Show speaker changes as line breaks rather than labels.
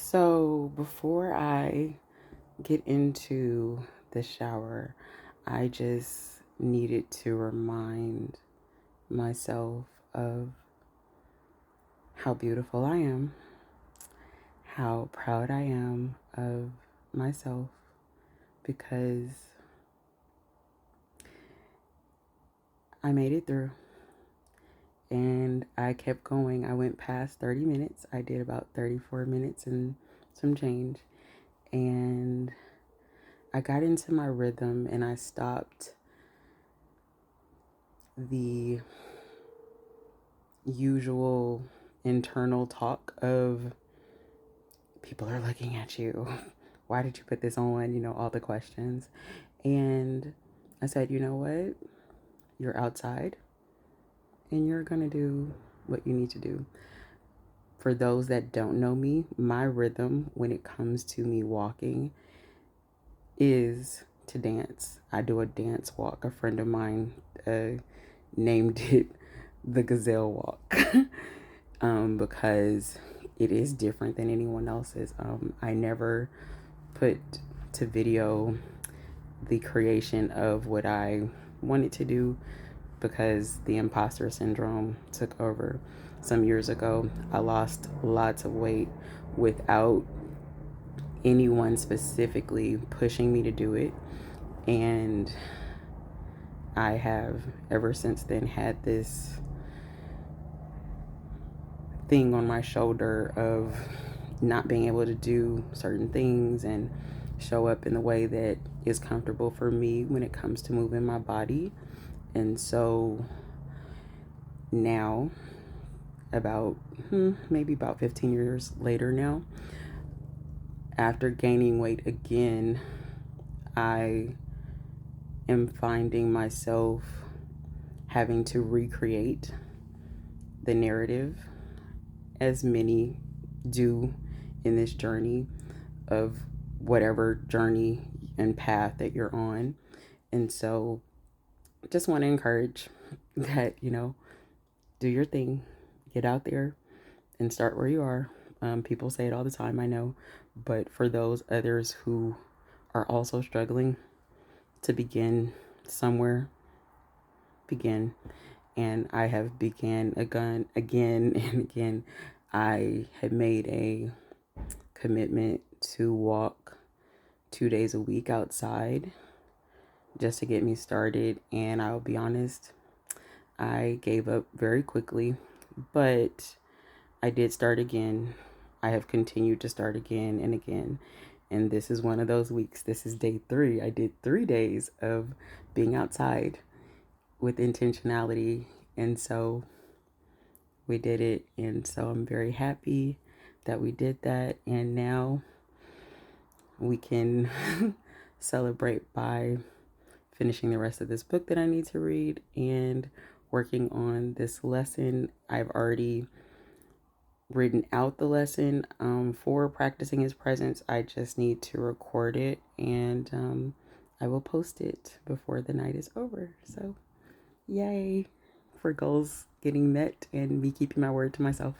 So before I get into the shower, I just needed to remind myself of how beautiful I am, how proud I am of myself, because I made it through and I kept going. I went past 30 minutes. I did about 34 minutes and some change. And I got into my rhythm and I stopped the usual internal talk of people are looking at you. Why did you put this on? All the questions. And I said, you know what? You're outside and you're going to do what you need to do. For those that don't know me, my rhythm when it comes to me walking is to dance. I do a dance walk. A friend of mine named it the Gazelle Walk because it is different than anyone else's. I never put to video the creation of what I wanted to do because the imposter syndrome took over. Some years ago, I lost lots of weight without anyone specifically pushing me to do it. And I have ever since then had this thing on my shoulder of not being able to do certain things and show up in the way that is comfortable for me when it comes to moving my body. And so now, about maybe about 15 years later now, after gaining weight again, I am finding myself having to recreate the narrative, as many do in this journey of whatever journey and path that you're on. And so just want to encourage that, do your thing, get out there and start where you are. People say it all the time, I know, but for those others who are also struggling to begin somewhere, begin. And I have began again and again. I had made a commitment to walk 2 days a week outside just to get me started. And I'll be honest, I gave up very quickly, but I did start again. I have continued to start again and again. And this is one of those weeks. This is day 3. I did 3 days of being outside with intentionality. And so we did it. And so I'm very happy that we did that. And now we can celebrate by finishing the rest of this book that I need to read and working on this lesson. I've already written out the lesson for practicing his presence. I just need to record it and I will post it before the night is over. So yay for goals getting met and me keeping my word to myself.